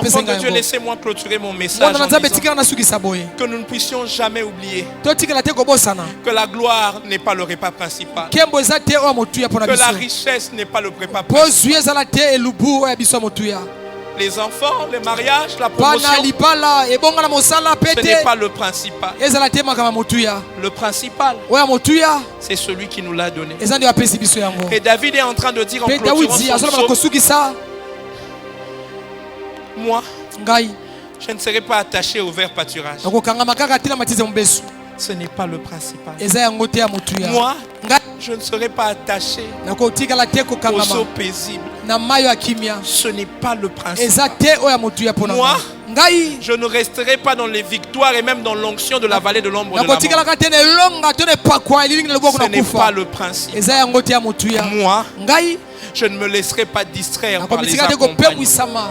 Enfants de Dieu, laissez-moi clôturer mon message en disant que nous ne puissions jamais oublier que la gloire n'est pas le repas principal, que la richesse n'est pas le repas principal. Les enfants, les mariages, la promotion, ce n'est pas le principal. Le principal, c'est celui qui nous l'a donné. Et David est en train de dire en clôturant son psaume, moi, je ne serai pas attaché au vert pâturage. Ce n'est pas le principal. Moi, je ne serai pas attaché aux eaux paisibles. Ce n'est pas le principal. Moi, je ne resterai pas dans les victoires et même dans l'onction de la vallée de l'ombre de la mort. Ce n'est pas le principe. Moi, je ne me laisserai pas distraire par les accompagnements.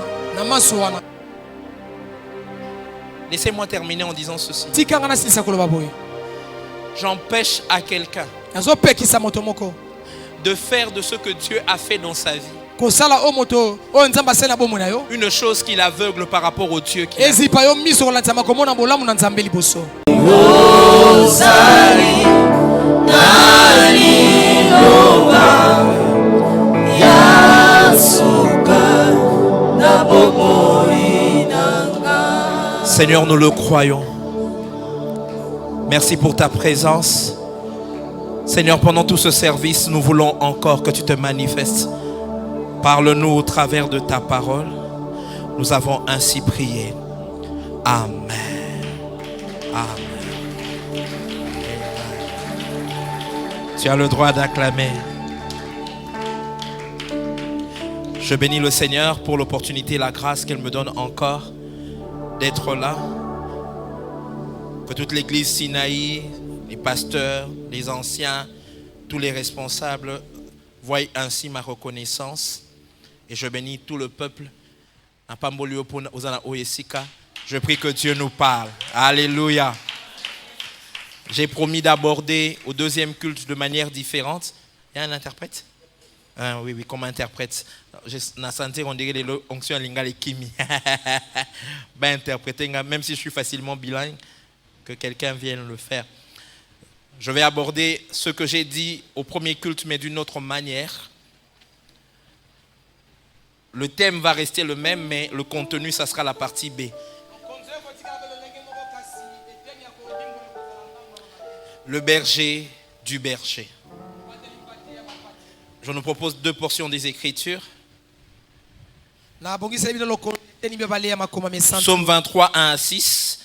Laissez-moi terminer en disant ceci. J'empêche à quelqu'un de faire de ce que Dieu a fait dans sa vie une chose qui l'aveugle par rapport au Dieu qui Seigneur, nous le croyons. Merci pour ta présence. Seigneur, pendant tout ce service, nous voulons encore que tu te manifestes. Parle-nous au travers de ta parole. Nous avons ainsi prié. Amen. Amen. Tu as le droit d'acclamer. Je bénis le Seigneur pour l'opportunité et la grâce qu'il me donne encore d'être là. Que toute l'église Sinaï, les pasteurs, les anciens, tous les responsables voient ainsi ma reconnaissance. Et je bénis tout le peuple. Je prie que Dieu nous parle. Alléluia. J'ai promis d'aborder au deuxième culte de manière différente. Il y a un interprète? Oui, comme interprète. Na santé, on dirait les onctions lingales et kimi. Ben interpréter, même si je suis facilement bilingue, que quelqu'un vienne le faire. Je vais aborder ce que j'ai dit au premier culte, mais d'une autre manière. Le thème va rester le même, mais le contenu, ça sera la partie B. Le berger du berger. Je nous propose deux portions des Écritures. Psaume 23, 1 à 6.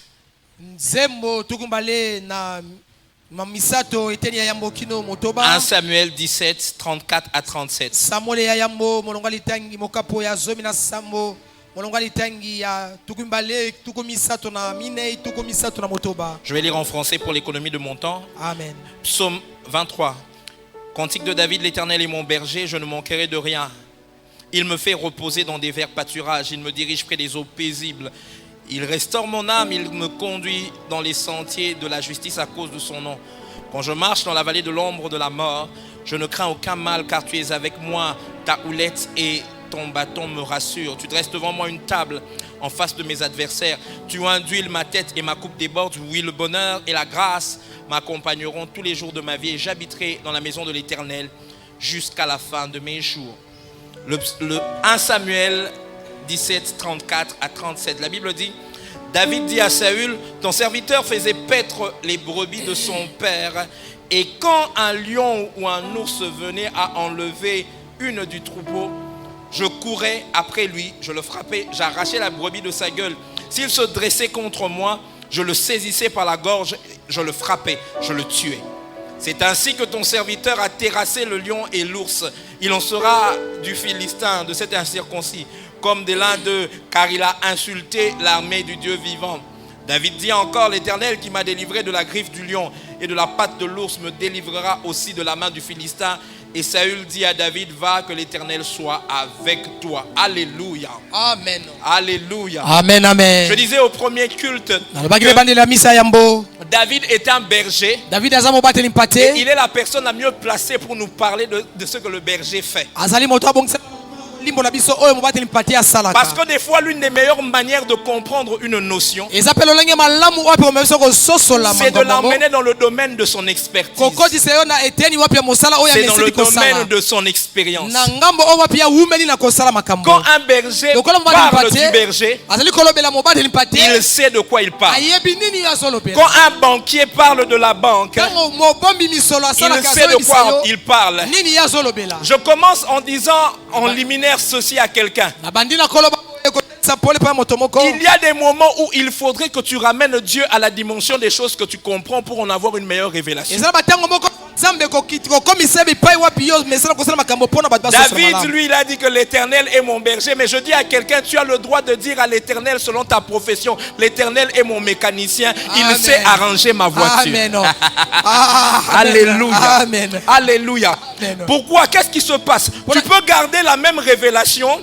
1 Samuel 17, 34 à 37. Je vais lire en français pour l'économie de mon temps. Amen. Psaume 23. Cantique de David, l'Éternel est mon berger, je ne manquerai de rien. Il me fait reposer dans des verts pâturages, il me dirige près des eaux paisibles. Il restaure mon âme, il me conduit dans les sentiers de la justice à cause de son nom. Quand je marche dans la vallée de l'ombre de la mort, je ne crains aucun mal car tu es avec moi, ta houlette et ton bâton me rassurent. Tu dresses devant moi une table en face de mes adversaires. Tu induis ma tête et ma coupe déborde. Oui, le bonheur et la grâce m'accompagneront tous les jours de ma vie et j'habiterai dans la maison de l'Éternel jusqu'à la fin de mes jours. Le 1 Samuel 17, 34 à 37. La Bible dit, David dit à Saül, ton serviteur faisait paître les brebis de son père et quand un lion ou un ours venait à enlever une du troupeau, je courais après lui, je le frappais, j'arrachais la brebis de sa gueule. S'il se dressait contre moi, je le saisissais par la gorge, je le frappais, je le tuais. C'est ainsi que ton serviteur a terrassé le lion et l'ours. Il en sera du Philistin, de cet incirconcis, comme de l'un d'eux, car il a insulté l'armée du Dieu vivant. David dit encore, l'Éternel qui m'a délivré de la griffe du lion et de la patte de l'ours me délivrera aussi de la main du Philistin. Et Saül dit à David, va, que l'Éternel soit avec toi. Alléluia. Amen. Alléluia. Amen, amen. Je disais au premier culte, David est un berger. Et il est la personne la mieux placée pour nous parler de ce que le berger fait. Parce que des fois, l'une des meilleures manières de comprendre une notion, c'est de l'emmener dans le domaine de son expertise. C'est dans le domaine de son expérience. Quand un berger parle du berger, il sait de quoi il parle. Quand un banquier parle de la banque, il sait de quoi il parle. Je commence en disant en liminaire ceci à quelqu'un. Il y a des moments où il faudrait que tu ramènes Dieu à la dimension des choses que tu comprends pour en avoir une meilleure révélation. David, lui, il a dit que l'Éternel est mon berger. Mais je dis à quelqu'un, tu as le droit de dire à l'Éternel selon ta profession, l'Éternel est mon mécanicien. Il sait arranger ma voiture. Amen. Alléluia. Amen. Alléluia. Amen. Pourquoi? Qu'est-ce qui se passe? Tu peux garder la même révélation,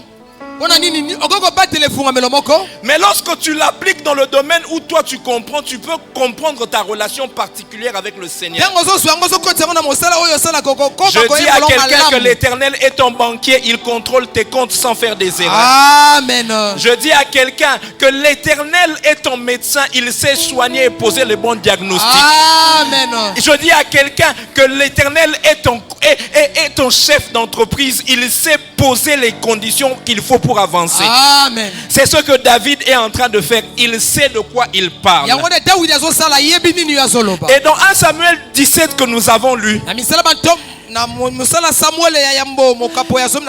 mais lorsque tu l'appliques dans le domaine où toi tu comprends, tu peux comprendre ta relation particulière avec le Seigneur. Je dis à quelqu'un que l'Éternel est ton banquier, il contrôle tes comptes sans faire des erreurs. Amen. Je dis à quelqu'un que l'Éternel est ton médecin, il sait soigner et poser les bons diagnostics. Amen. Je dis à quelqu'un que l'Éternel est ton chef d'entreprise, il sait poser les conditions qu'il faut pour avancer. Amen. C'est ce que David est en train de faire. Il sait de quoi il parle. Et dans 1 Samuel 17 que nous avons lu,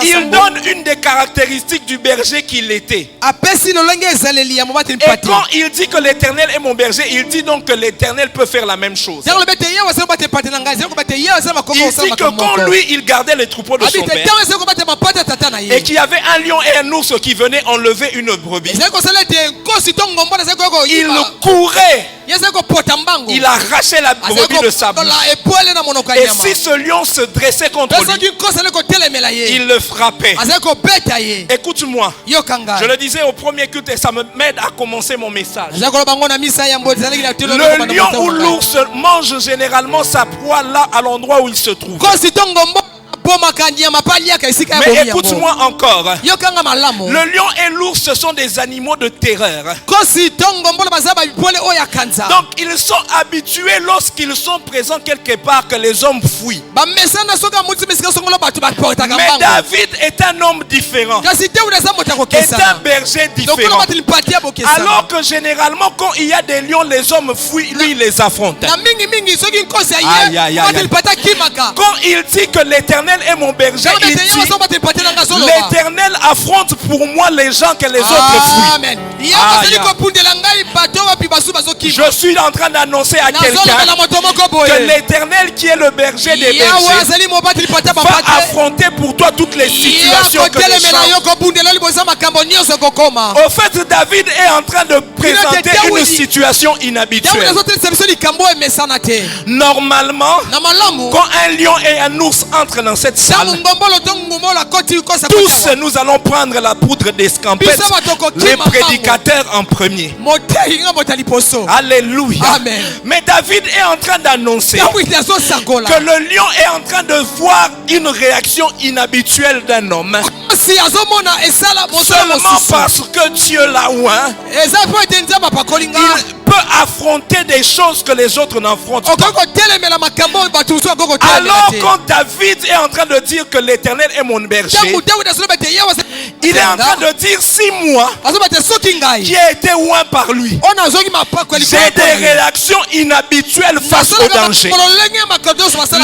il donne une des caractéristiques du berger qu'il était. Et quand il dit que l'Éternel est mon berger, il dit donc que l'Éternel peut faire la même chose. Il dit que quand lui, il gardait les troupeaux de son père, et qu'il y avait un lion et un ours qui venaient enlever une brebis, il courait, il arrachait la brebis de sa bouche. Et si ce lion se dressait contre lui, il le frappait. Écoute-moi, je le disais au premier culte et ça m'aide à commencer mon message. Le lion ou l'ours mange généralement sa proie là à l'endroit où il se trouve. Mais écoute-moi encore. Le lion et l'ours, ce sont des animaux de terreur. Donc ils sont habitués lorsqu'ils sont présents quelque part que les hommes fuient. Mais David est un homme différent, est un berger différent. Alors que généralement quand il y a des lions, les hommes fuient, lui il les affronte. Aïe, aïe, aïe. Quand il dit que l'Éternel est mon berger, il dit l'Éternel affronte pour moi les gens que les autres fuient. Je suis en train d'annoncer à quelqu'un que l'Éternel qui est le berger des bergers va affronter pour toi toutes les situations que les gens... Au fait, David est en train de présenter une situation inhabituelle. Normalement, quand un lion et un ours entrent dans cette salle, tous nous allons prendre la poudre d'escampette, les prédicateurs en premier. Alléluia. Amen. Mais David est en train d'annoncer que le lion est en train de voir une réaction inhabituelle d'un homme. Seulement parce que Dieu l'a oint, il peut affronter des choses que les autres n'affrontent pas. Alors quand David est en train de dire que l'Éternel est mon berger, il est en train de dire 6 mois qui a été oint par lui. J'ai des réactions inhabituelles face au danger.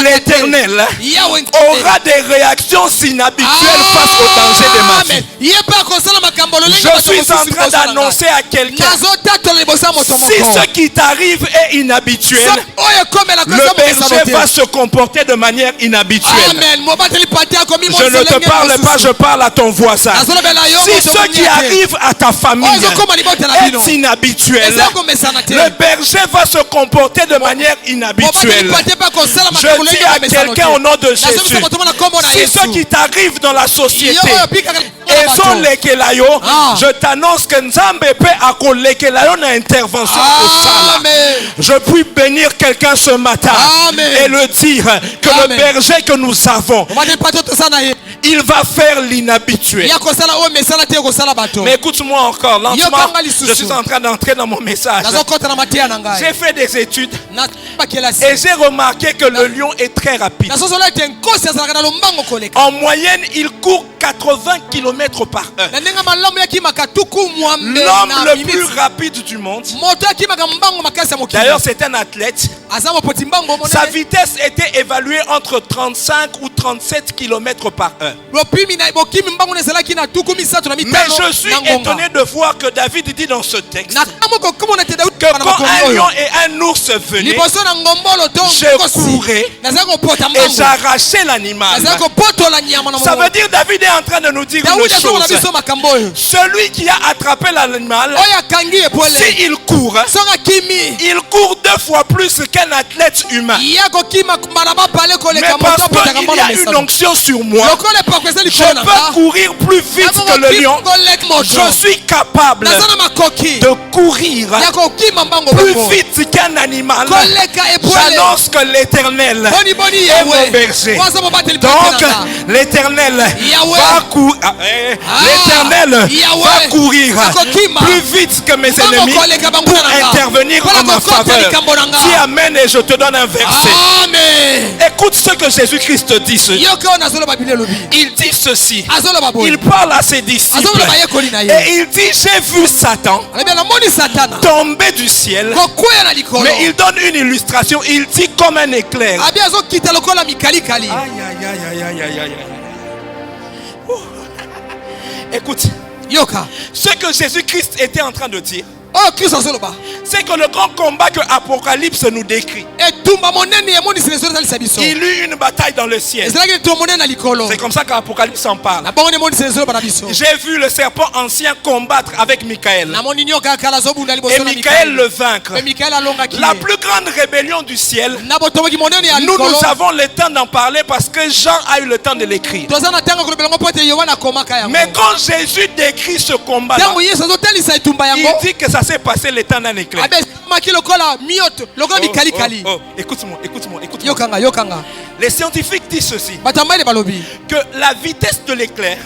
L'Éternel aura des réactions inhabituelles face au danger de ma vie. Je suis en train d'annoncer à quelqu'un, si ce qui t'arrive est inhabituel, le berger va se comporter de manière inhabituelle. Je ne te parle pas, je parle à ton voisin. Si ce qui arrive à ta famille est inhabituel, le berger va se comporter de manière inhabituelle. Je dis à quelqu'un au nom de Jésus, si ce qui t'arrive dans la société je t'annonce que Nzambe peut accoler na intervention Amen. Je puis bénir quelqu'un ce matin. Amen. Et le dire que Amen. le berger que nous avons, il va faire l'inhabitué. Mais écoute-moi encore, lentement, je suis en train d'entrer dans mon message. J'ai fait des études et j'ai remarqué que le lion est très rapide. En moyenne, il court 80 km par heure. L'homme le plus rapide du monde. D'ailleurs, c'est un athlète. Sa vitesse était évaluée entre 35 ou 37 km par heure. Mais je suis étonné de voir que David dit dans ce texte que quand un lion et un ours venaient, je courais et j'arrachais l'animal. Ça veut dire David est en train de nous dire une chose. Celui qui a attrapé l'animal, s'il court, il court 2 fois plus qu'un athlète humain. Mais parce qu'il y a une onction sur moi, je peux courir plus vite que le lion. Je suis capable de courir plus vite qu'un animal. J'annonce que l'Éternel est mon berger. Donc l'Éternel va courir. L'Éternel va courir plus vite que mes ennemis pour intervenir en ma faveur. Dis amen et je te donne un verset. Amen. Écoute ce que Jésus-Christ dit. Il dit ceci. Il parle à ses disciples et il dit: j'ai vu Satan tomber du ciel. Mais il donne une illustration. Il dit comme un éclair. Aïe, aïe, aïe, aïe, aïe, aïe. Écoute, ce que Jésus-Christ était en train de dire, c'est que le grand combat que Apocalypse nous décrit, il eut une bataille dans le ciel. C'est comme ça qu'Apocalypse en parle. J'ai vu le serpent ancien combattre avec Michael et Michael le vaincre. La plus grande rébellion du ciel, nous avons le temps d'en parler parce que Jean a eu le temps de l'écrire. Mais quand Jésus décrit ce combat, il dit que ça s'est passé le temps d'un éclair. Écoute-moi. Les scientifiques disent ceci, que la vitesse de l'éclair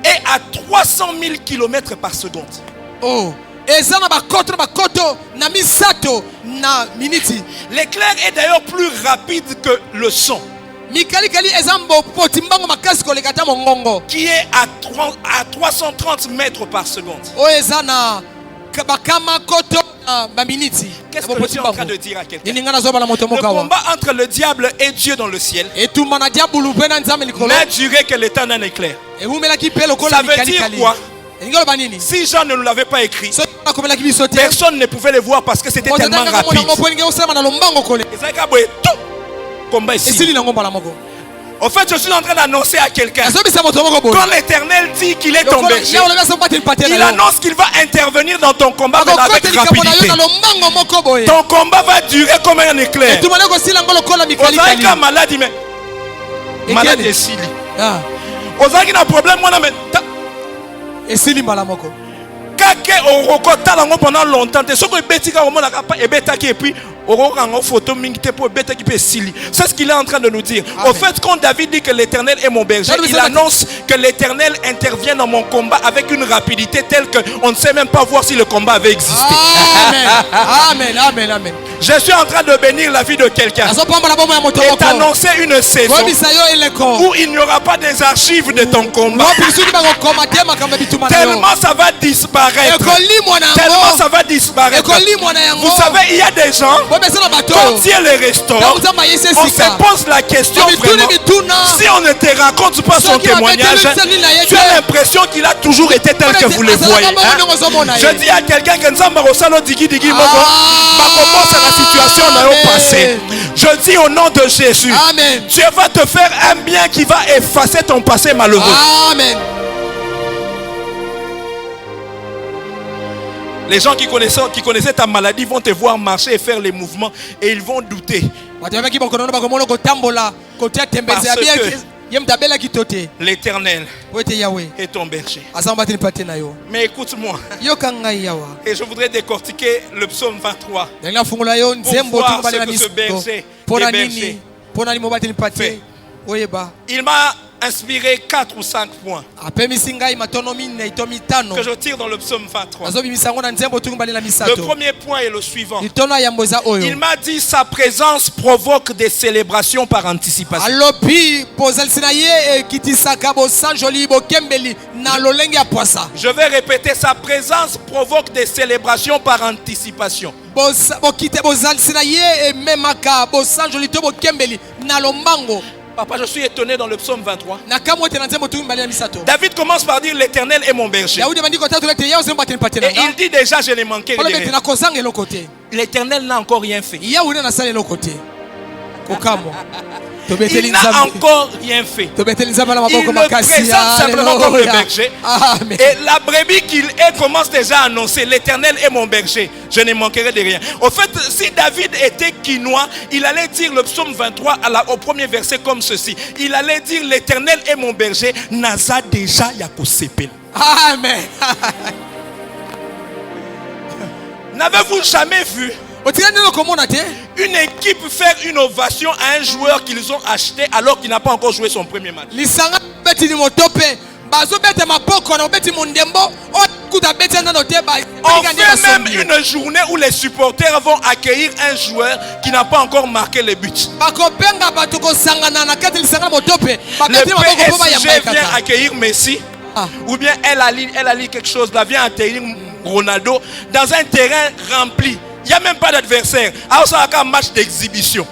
est à 300 000 km par seconde. L'éclair est d'ailleurs plus rapide que le son, qui est à 330 mètres par seconde. Qu'est-ce que je suis en train de dire à quelqu'un? Le combat entre le diable et Dieu dans le ciel n'a duré que le temps d'un éclair. Ça veut dire quoi? Si Jean ne nous l'avait pas écrit, personne ne pouvait le voir parce que c'était tellement rapide. En fait, je suis en train d'annoncer à quelqu'un, quand l'Éternel dit qu'il est ton berger, il annonce qu'il va intervenir dans ton combat avec rapidité. Ton combat va durer comme un éclair. Ozaïka malade, mais malade est Sili. Ozaïka a problème, moi, mais kake orokota lango pendant longtemps te soko ebetika omona kapa ebetaki et puis orokango photo mingi te po ebetaki pe sili. C'est ce qu'il est en train de nous dire. Au fait, quand David dit que l'Éternel est mon berger, il annonce que l'Éternel intervient dans mon combat avec une rapidité telle que on ne sait même pas voir si le combat avait existé. Amen. Amen. Amen. Je suis en train de bénir la vie de quelqu'un et d'annoncer une saison où il n'y aura pas des archives de ton combat. Tellement ça va disparaître. Tellement ça va disparaître. Vous savez, il y a des gens, quand Dieu les restaure, on se pose la question vraiment, si on ne te raconte pas son témoignage, tu as l'impression qu'il a toujours été tel que vous le voyez. Je dis à quelqu'un que nous avons digi la situation n'a passé. Je dis au nom de Jésus, amen. Dieu va te faire un bien qui va effacer ton passé malheureux. Amen. Les gens qui connaissaient ta maladie vont te voir marcher et faire les mouvements et ils vont douter. Parce que L'Éternel est ton berger. Mais écoute-moi. Et je voudrais décortiquer le psaume 23 pour voir ce que ce berger fait. Il m'a inspiré 4 ou 5 points que je tire dans le psaume 23. Le premier point est le suivant. Il m'a dit sa présence provoque des célébrations par anticipation. Je vais répéter, sa présence provoque des célébrations par anticipation. Papa, je suis étonné dans le psaume 23. David commence par dire l'Éternel est mon berger. Et il dit déjà je n'ai manqué de rien. L'Éternel n'a encore rien fait. Il n'a encore rien fait. Il le présente simplement comme le berger. Et la brebis qu'il est commence déjà à annoncer l'Éternel est mon berger, je ne manquerai de rien. Au fait, si David était quinois, il allait dire le psaume 23 au premier verset comme ceci. Il allait dire l'Éternel est mon berger, Naza déjà Yakosepel. Amen. N'avez-vous jamais vu une équipe faire une ovation à un joueur qu'ils ont acheté alors qu'il n'a pas encore joué son premier match? On fait même une journée où les supporters vont accueillir un joueur qui n'a pas encore marqué le but. Le PSG vient accueillir Messi. Ou bien elle a lu quelque chose là, vient accueillir Ronaldo dans un terrain rempli. Il n'y a même pas d'adversaire. Alors ça va un match d'exhibition.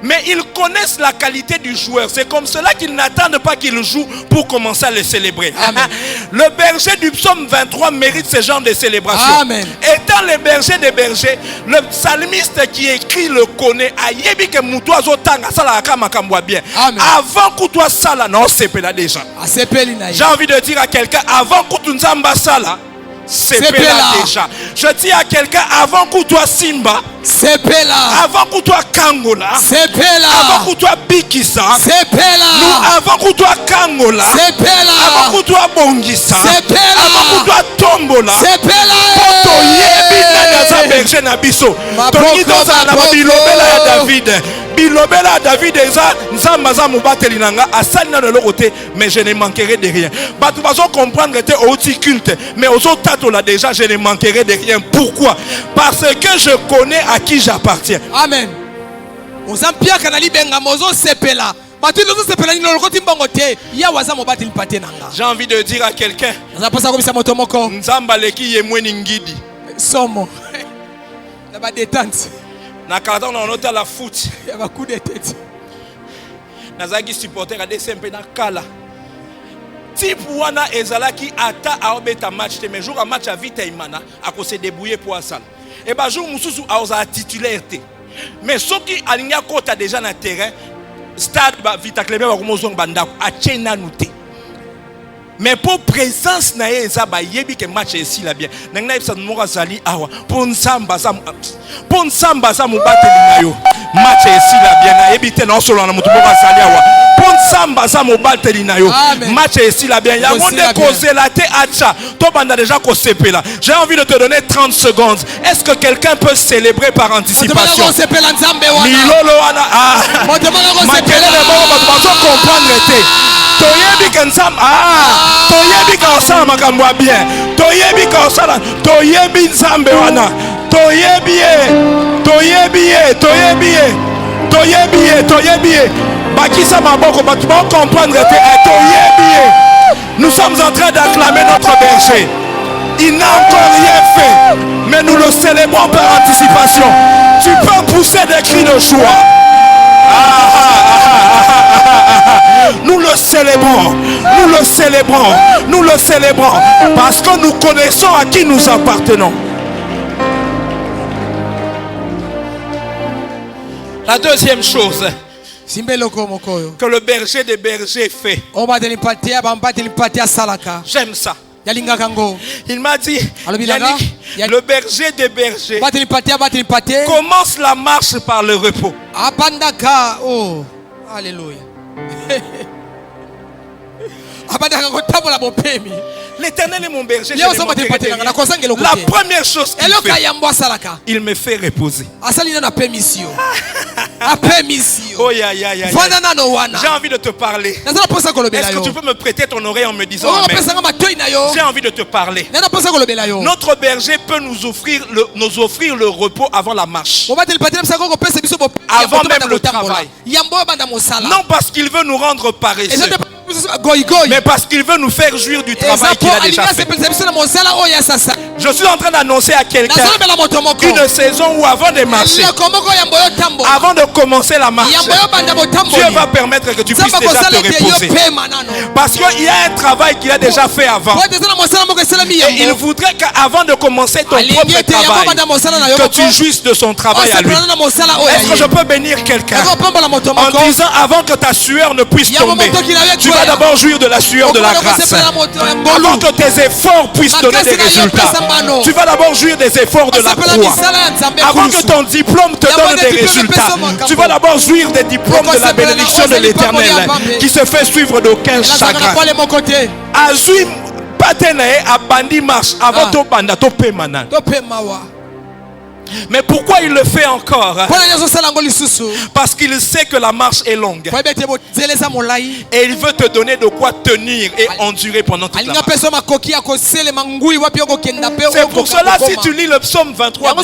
Mais ils connaissent la qualité du joueur. C'est comme cela qu'ils n'attendent pas qu'il joue pour commencer à le célébrer. Le berger du psaume 23 mérite ce genre de célébration. Amen. Étant le berger des bergers, le psalmiste qui écrit le connaît. Avant que toi ça là, non, c'est là déjà. J'ai envie de dire à quelqu'un, avant que tu n'zamba ça là, c'est là déjà. Je dis à quelqu'un, avant que toi Simba, c'est là. Avant que toi Kangola, c'est là. Avant que toi Bikisa, c'est là. Avant que toi Kangola, c'est là. Avant que toi Bongisa, c'est là. Avant que toi Tombola, c'est là. Poto yebi na berger na biso. Toni doza na bilobela ya David. Bilobela David eza nzamba za mubateli nanga asali na le côté, mais je ne manquerai de rien. Batu bazo comprendre que au culte, mais aux autres tato là déjà je ne manquerai de rien. Pourquoi? Parce que je connais à qui j'appartiens. Amen. Ozampia kanali benga mozo sepela. J'ai envie de dire à quelqu'un, Nzamba leki yemweni ngidi. Somo. La ba détente. Na kata na nota la foot. Il y a beaucoup de tête. Nazaki supporter a DCMP na kala. Type wana ezalaki ata aobeta match te mais jour à match a vite imana a ko se débrouiller pour asal. Et ba jour mususu a oza titulaire te. Mais soki alinya kota déjà na terrain stade ba vita klebe ba komozong bandako a chena nuté. Mais pour présence na eza ba yebi ke match ici la bien. Nangna ipsa moko zali awa pour nsamba za mubateli na yo. Match ici la bien na yebi te na solo na mutu moko zali awa. Pour nsamba za mubateli na yo. Match ici la bien. Ya monde kozela te acha. To banda déjà ko sepela. J'ai envie de te donner 30 secondes. Est-ce que quelqu'un peut célébrer par anticipation? Milolo wana ah. Makelele moko bazo comprendre te. Toyebi kensam toyebi ka osala makambo ya bien, toyebi ka osala, toyebi nzambe wana, toyebi bakisa maboko batu ba comprendre te toyebi. Nous sommes en train d'acclamer notre berger. Il n'a encore rien fait, mais nous le célébrons par anticipation. Tu peux pousser des cris de joie. Nous le célébrons, nous le célébrons, nous le célébrons parce que nous connaissons à qui nous appartenons. La deuxième chose que le berger des bergers fait, j'aime ça. Il m'a dit, le berger des bergers commence la marche par le repos. Oh, alléluia. L'Éternel est mon berger, je Yo, ne ça va te manquerai de pater, rien. na kosangela La kote. première chose qu'il Eloka fait, yambo asalaka. il me fait reposer. Asalina na permission. A permission. Oh ya ya ya. Vanda na no wana. J'ai envie de te parler. Nazala posa kolobela Est-ce yo. que tu peux me prêter ton oreille en me disant Oh, amen? pesanga matoi na yo. J'ai envie de te parler. Nana posa kolobela yo. Notre berger peut nous offrir le repos avant la marche. Avant même le travail. Non parce qu'il veut nous rendre paresseux, mais parce qu'il veut nous faire jouir du travail qu'il a déjà fait. Je suis en train d'annoncer à quelqu'un une saison où avant de marcher, avant de commencer la marche, Dieu va permettre que tu puisses déjà te reposer. Parce qu'il y a un travail qu'il a déjà fait avant. Et il voudrait qu'avant de commencer ton propre travail, que tu jouisses de son travail à lui. Est-ce que je peux bénir quelqu'un en disant avant que ta sueur ne puisse tomber, tu vas d'abord jouir de la sueur de la grâce. Avant que tes efforts puissent donner des résultats, tu vas d'abord jouir des efforts de la croix. Avant que ton diplôme te donne des résultats, tu vas d'abord jouir des diplômes de la bénédiction de l'Éternel qui se fait suivre d'aucun chagrin. Azui patenae abandi marche avant to banda to pemana. Mais pourquoi il le fait encore? Parce qu'il sait que la marche est longue. Et il veut te donner de quoi tenir et endurer pendant toute la marche. C'est pour cela si tu lis le psaume 23,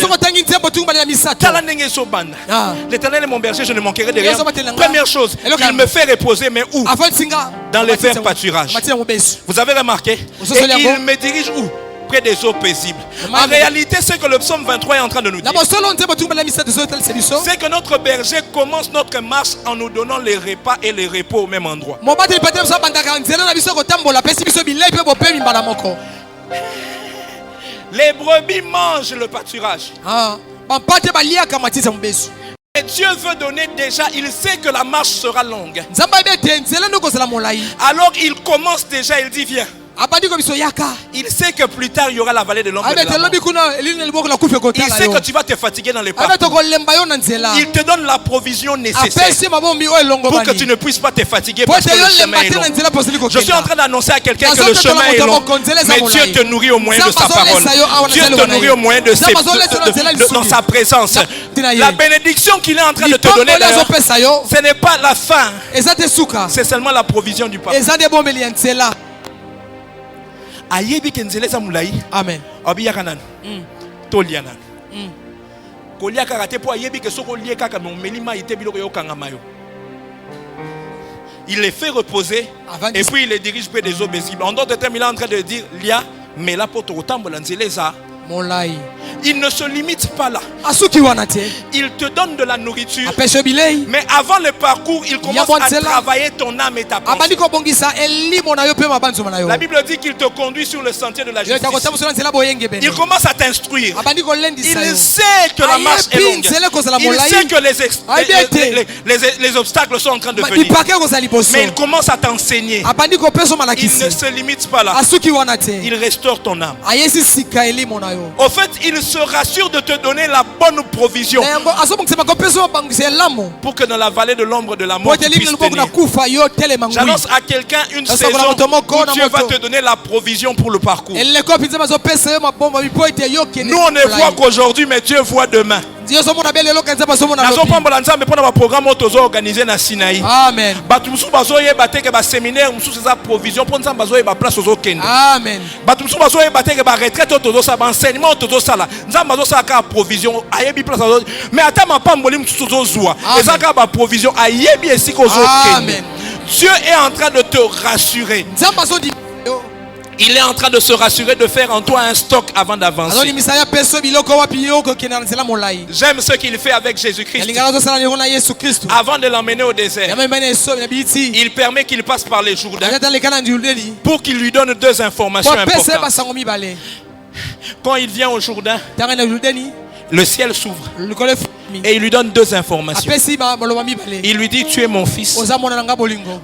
l'Éternel est mon berger, je ne manquerai de rien. Première chose, il me fait reposer, mais où? Dans les verts pâturages. Vous avez remarqué? Et il me dirige où? Près des eaux paisibles. En réalité, ce que le psaume 23 est en train de nous dire, c'est que notre berger commence notre marche en nous donnant les repas et les repos au même endroit. Les brebis mangent le pâturage. Et Dieu veut donner déjà, il sait que la marche sera longue. Alors il commence déjà, il dit viens. Il sait que plus tard il y aura la vallée de l'ombre de la mort. Il sait que tu vas te fatiguer dans les parcours. Il te donne la provision nécessaire pour que tu ne puisses pas te fatiguer parce que le chemin est long. Je suis en train d'annoncer à quelqu'un que le chemin est long, mais Dieu te nourrit au moyen de sa parole. Dieu te nourrit au moyen de dans sa présence. La bénédiction qu'il est en train de te donner là, ce n'est pas la fin, c'est seulement la provision du papa. Amen. Il les fait reposer et puis il les dirige près des eaux paisibles. En d'autres termes, il est en train de dire Lia, mais là pour te il ne se limite pas là. Il te donne de la nourriture. Mais avant le parcours, il commence à travailler ton âme et ta pensée. La Bible dit qu'il te conduit sur le sentier de la justice. Il commence à t'instruire. Il sait que la marche est longue. Il sait que les obstacles sont en train de venir. Mais il commence à t'enseigner. Il ne se limite pas là. Il restaure ton âme. Au fait, il se rassure de te donner la bonne provision pour que dans la vallée de l'ombre de la mort tu puisses tenir. J'annonce à quelqu'un une saison où Dieu va te donner la provision pour le parcours. Nous on ne voit qu'aujourd'hui, mais Dieu voit demain. Programme organisé na Sinaï. Amen. Provision pour place Amen. provision mais provision Dieu est en train de te rassurer. Il est en train de se rassurer de faire en toi un stock avant d'avancer. J'aime ce qu'il fait avec Jésus-Christ. Avant de l'emmener au désert, il permet qu'il passe par les Jourdains pour qu'il lui donne deux informations importantes. Quand il vient au Jourdain, le ciel s'ouvre et il lui donne deux informations. Il lui dit: tu es mon fils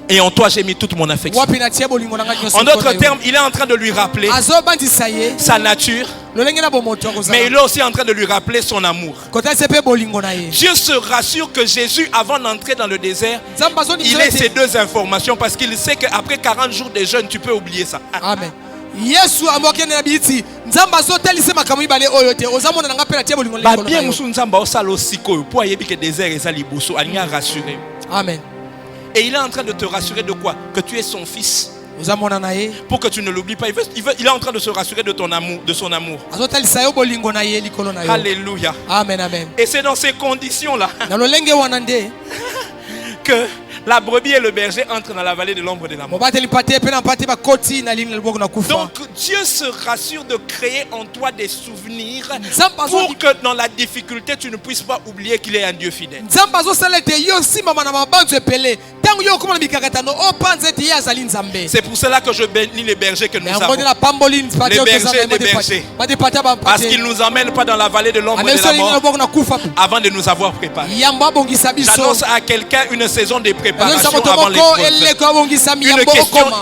et en toi j'ai mis toute mon affection. En d'autres termes, il est en train de lui rappeler sa nature, Mais il est aussi en train de lui rappeler son amour. Dieu se rassure que Jésus, avant d'entrer dans le désert, il ait ces deux informations parce qu'il sait qu'après 40 jours de jeûne, tu peux oublier ça. Amen. Yesu amokene na biti nzamba azotelisa makambo ibale oyo te ozamona nanga pela tie bolingo ba bien musu nzamba osala osikoyo po ayebi que désert eza liboso alinga rassurer. Amen. Et il est en train de te rassurer de quoi? Que tu es son fils. Ozamona na ye pour que tu ne l'oublies pas. Il est en train de se rassurer de ton amour, de son amour. Azotelisa yo bolingo na ye likolo na yo. Alléluia. Amen, amen. Et c'est dans ces conditions là na lolenge wana nde que la brebis et le berger entrent dans la vallée de l'ombre de la mort. Donc Dieu se rassure de créer en toi des souvenirs pour que dans la difficulté tu ne puisses pas oublier qu'il est un Dieu fidèle. C'est pour cela que je bénis les bergers que nous avons. Les bergers et les bergers. Parce qu'ils ne nous emmènent pas dans la vallée de l'ombre de la mort avant de nous avoir préparés. J'annonce à quelqu'un une saison de préparation avant l'épreuve.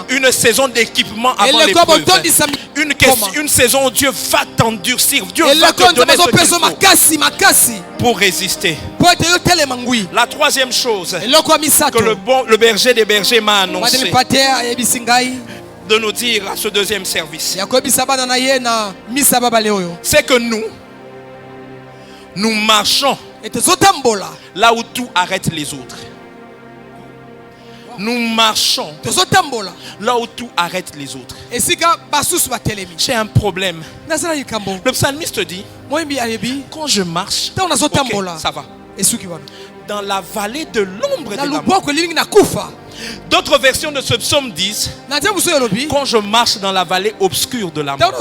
Une saison d'équipement avant l'épreuve. Une saison où Dieu va t'endurcir. Dieu va te donner ce qu'il faut pour résister. La troisième chose que le berger des bergers m'a annoncé de nous dire à ce deuxième service, c'est que nous marchons là où tout arrête les autres. Nous marchons là où tout arrête les autres. J'ai un problème. Le psalmiste dit, quand je marche, okay, ça va. Dans la vallée de l'ombre de la mort. D'autres versions de ce psaume disent, quand je marche dans la vallée obscure de la mort.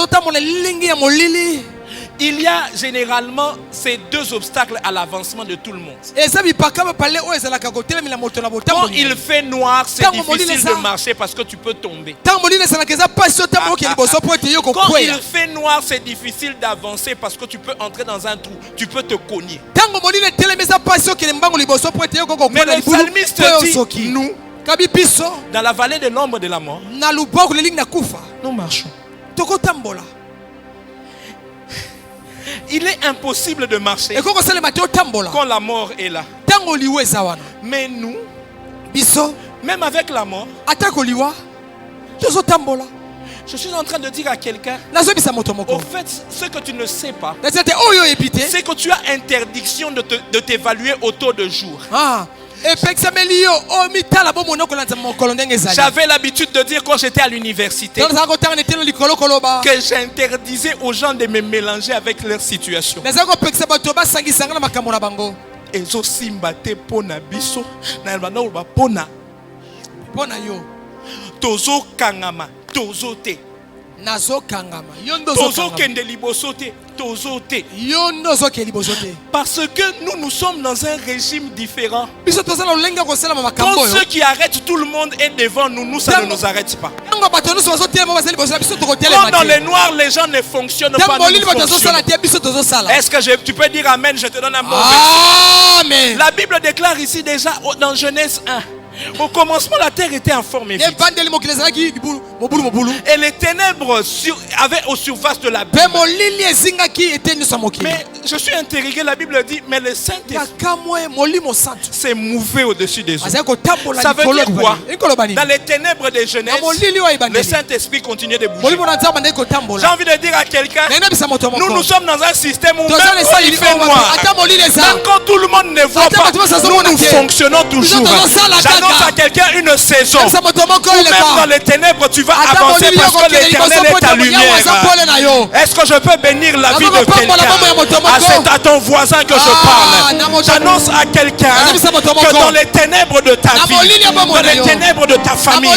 Il y a généralement ces deux obstacles à l'avancement de tout le monde. Quand il fait noir, c'est difficile de marcher parce que tu peux tomber. Quand il fait noir, c'est difficile d'avancer parce que tu peux entrer dans un trou, tu peux te cogner. Mais le psalmiste dit, nous, dans la vallée de l'ombre de la mort, nous marchons. Il est impossible de marcher quand la mort est là. Mais nous, même avec la mort, je suis en train de dire à quelqu'un, au fait, ce que tu ne sais pas, c'est que tu as interdiction de t'évaluer au taux de jour. J'avais l'habitude de dire quand j'étais à l'université que j'interdisais aux gens de me mélanger avec leur situation. Parce que nous sommes dans un régime différent. Quand ceux qui arrêtent tout le monde est devant nous, ça ne nous arrête pas. Quand dans les noirs les gens ne fonctionnent pas, nous fonctionnons. Est-ce que tu peux dire amen? Je te donne un bon verset. La Bible déclare ici déjà dans Genèse 1. Au commencement, la terre était informe et vide. Et les ténèbres avaient aux surfaces de la Bible. Mais je suis intrigué, la Bible dit, mais le Saint-Esprit s'est mouvé au-dessus des eaux. Ça veut dire quoi? Dans les ténèbres de Genèse, le Saint-Esprit continuait de bouger. J'ai envie de dire à quelqu'un, nous sommes dans un système où même quand il fait noir, même quand tout le monde ne voit pas, nous fonctionnons toujours. J'annonce à quelqu'un une saison où même dans les ténèbres tu vas avancer parce que l'Éternel est ta lumière. Est-ce que je peux bénir la vie de quelqu'un? C'est à ton voisin que je parle. J'annonce à quelqu'un que dans les ténèbres de ta vie, dans les ténèbres de ta famille,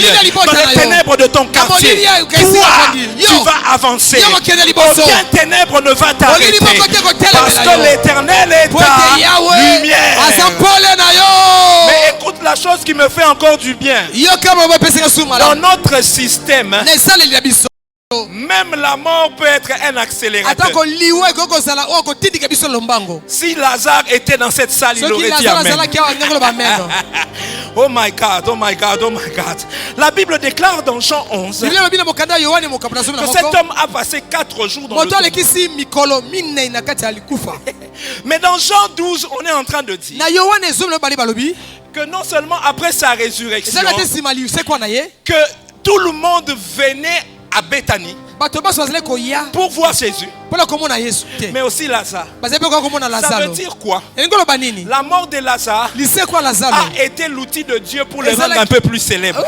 dans les ténèbres de ton quartier, toi, tu vas avancer. Aucun ténèbre ne va t'arrêter parce que l'Éternel est ta lumière. Mais écoute la chose qui me fait encore du bien. Dans notre système, Même la mort peut être un accélérateur. Si Lazare était dans cette salle, il aurait dit Amen. Oh my God, oh my God, oh my God. La Bible déclare dans Jean 11 que cet homme a passé 4 jours dans le tombeau. Mais dans Jean 12, on est en train de dire que non seulement après sa résurrection, que tout le monde venait à Béthanie pour voir Jésus, mais aussi Lazare. Ça veut dire quoi? La mort de Lazare a été l'outil de Dieu pour le rendre un peu plus célèbre.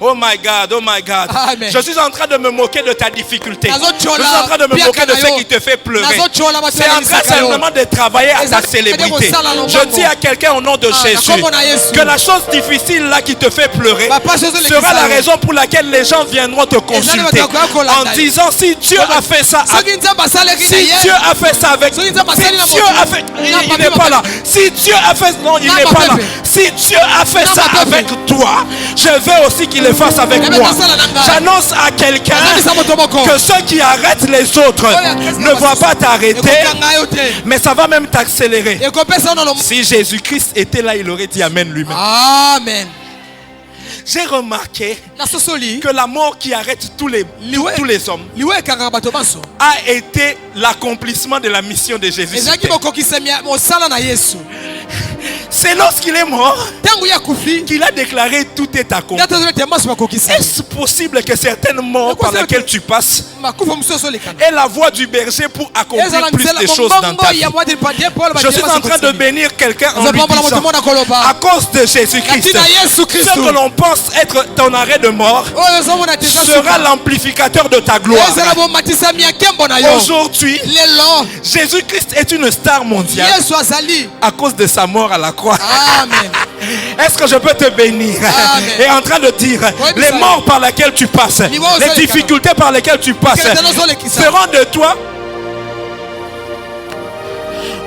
Oh my God, oh my God. Amen. Je suis en train de me moquer de ta difficulté. Je suis en train de me moquer de ce qui te fait pleurer. C'est en train simplement de travailler à ta célébrité. Je dis à quelqu'un au nom de Jésus que la chose difficile là qui te fait pleurer sera la raison pour laquelle les gens viendront te consulter en disant si Dieu a fait ça, si Dieu a fait ça avec, si Dieu a fait, il n'est pas là. Si Dieu a fait, non, il n'est pas là. Si Dieu a fait ça avec toi, je veux aussi qu'il le fasse avec moi. J'annonce à quelqu'un que ceux qui arrêtent les autres ne vont pas t'arrêter, mais ça va même t'accélérer. Si Jésus-Christ était là, il aurait dit Amen lui-même. Amen. J'ai remarqué que la mort qui arrête tous les hommes a été l'accomplissement de la mission de Jésus. C'est lorsqu'il est mort qu'il a déclaré tout est accompli. Est-ce possible que certaines morts par lesquelles tu passes aient la voix du berger pour accomplir plus de choses dans ta vie? Je suis en train de bénir quelqu'un en lui disant à cause de Jésus-Christ, ce que l'on pense être ton arrêt de mort sera l'amplificateur de ta gloire. Aujourd'hui, Jésus-Christ est une star mondiale à cause de sa mort à la croix. Amen. Est-ce que je peux te bénir? Amen. Et en train de dire les morts par lesquelles tu passes, les difficultés par lesquelles tu passes feront de toi.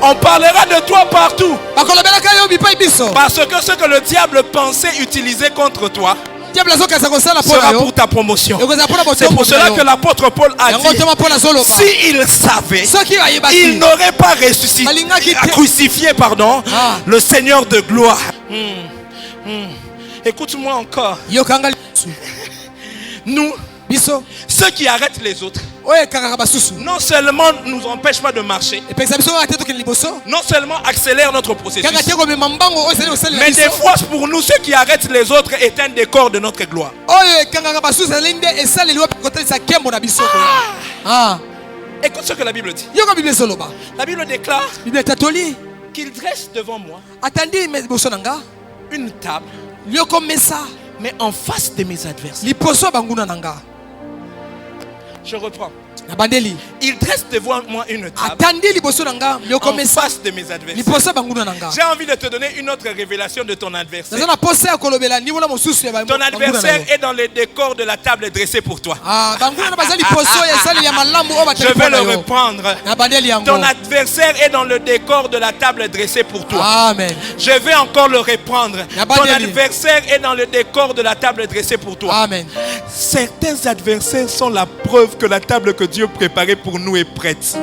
On parlera de toi partout. Parce que ce que le diable pensait utiliser contre toi sera pour ta promotion. C'est pour cela que l'apôtre Paul a dit s'il savait, il n'aurait pas crucifié le Seigneur de gloire. Écoute-moi encore. Nous, ceux qui arrêtent les autres, non seulement nous empêchent pas de marcher, non seulement accélèrent notre processus, mais des fois pour nous ceux qui arrêtent les autres est un décor de notre gloire. Écoute ce que la Bible dit. La Bible déclare qu'il dresse devant moi une table, mais en face de mes adversaires. Je reprends. Il dresse devant moi une table en face de mes adversaires. J'ai envie de te donner une autre révélation de ton adversaire. Ton adversaire est dans le décor de la table dressée pour toi. Je vais le reprendre. Ton adversaire est dans le décor de la table dressée pour toi. Amen. Je vais encore le reprendre. Ton adversaire est dans le décor de la table dressée pour toi. Amen. Certains adversaires sont la preuve que la table que Dieu préparée pour nous est prête.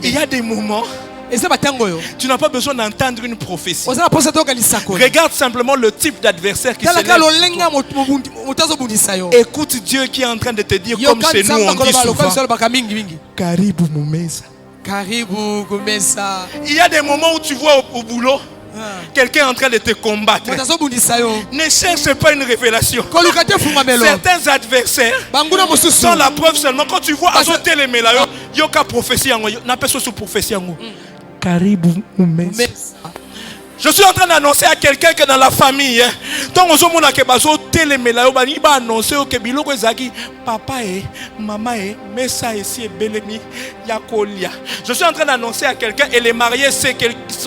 Il y a des moments tu n'as pas besoin d'entendre une prophétie. Regarde simplement le type d'adversaire qui se lève. Écoute Dieu qui est en train de te dire, comme chez nous on dit souvent, Karibu Mumeza. Il y a des moments où tu vois au boulot quelqu'un en train de te combattre. Ne cherche pas une révélation. Certains adversaires sont la preuve seulement quand tu vois azoter les mélayo, yoka prophétie yango, n'a pas sous prophétie yango. Karibu Mumeza. Je suis en train d'annoncer à quelqu'un que dans la famille, tant aux hommes qui baso télémélayo, il va annoncer que biloko ezaki papa et maman et messa ici et belemi yakolia. Je suis en train d'annoncer à quelqu'un et les mariés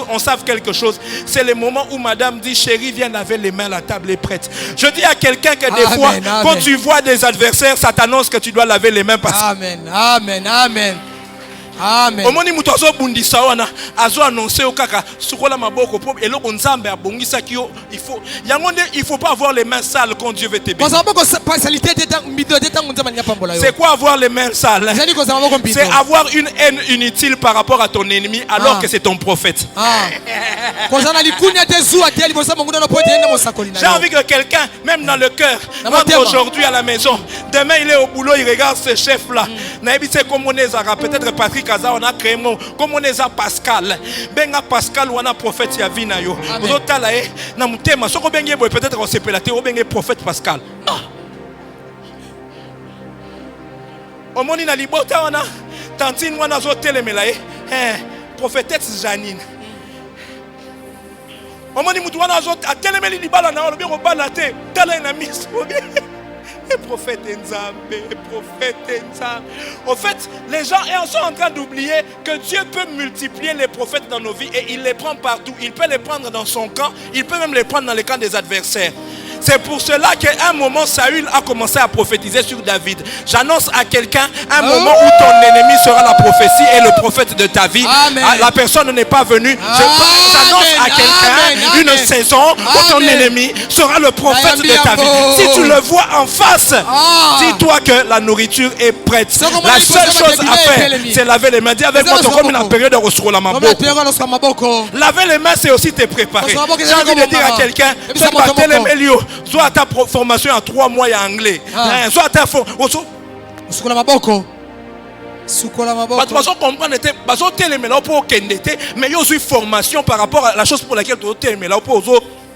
on savent quelque chose. C'est le moment où madame dit chérie viens laver les mains, la table est prête. Je dis à quelqu'un que des fois quand tu vois des adversaires, ça t'annonce que tu dois laver les mains parce que Amen. Amen. Omoni muto azo bundisa wana azo annoncer au kaka sukola maboko po eloko nzambe abongisa kio il faut pas avoir les mains sales quand Dieu veut te bénir. C'est quoi avoir les mains sales? C'est avoir une haine inutile par rapport à ton ennemi alors que c'est ton prophète. J'ai envie que quelqu'un, même dans le cœur, rentre aujourd'hui à la maison. Demain il est au boulot, il regarde ce chef là. Peut-être Patrick Aza, on a créé mon comme on est à Pascal. Benga Pascal ou un prophète Yavina yo. Peut-être on s'est pélaté au benga prophète Pascal. Au moni na libota wana tantine wana zo telemela prophétesse Janine. Au moni mutu wana zo telemeli libala na olobi ko balate tala na miss. Et prophète Nzambe, prophète Nzambe. Au fait, les gens sont en train d'oublier que Dieu peut multiplier les prophètes dans nos vies et il les prend partout. Il peut les prendre dans son camp, il peut même les prendre dans les camps des adversaires. C'est pour cela qu'à un moment, Saül a commencé à prophétiser sur David. J'annonce à quelqu'un un moment où ton ennemi sera la prophétie et le prophète de ta vie. Amen. La personne n'est pas venue. J'annonce à quelqu'un une saison où ton ennemi sera le prophète de ta vie. Si tu le vois en face, dis-toi que la nourriture est prête. La seule chose à faire, c'est laver les mains. Dis avec moi, comme une période de ressources la maboko. Laver les mains, c'est aussi te préparer. J'ai envie de dire à quelqu'un, soit ta formation en 3 mois en anglais, soit ta formation. Sukola maboko. Parce que comprendre mais il y a aussi formation par rapport à la chose pour laquelle tu es là pour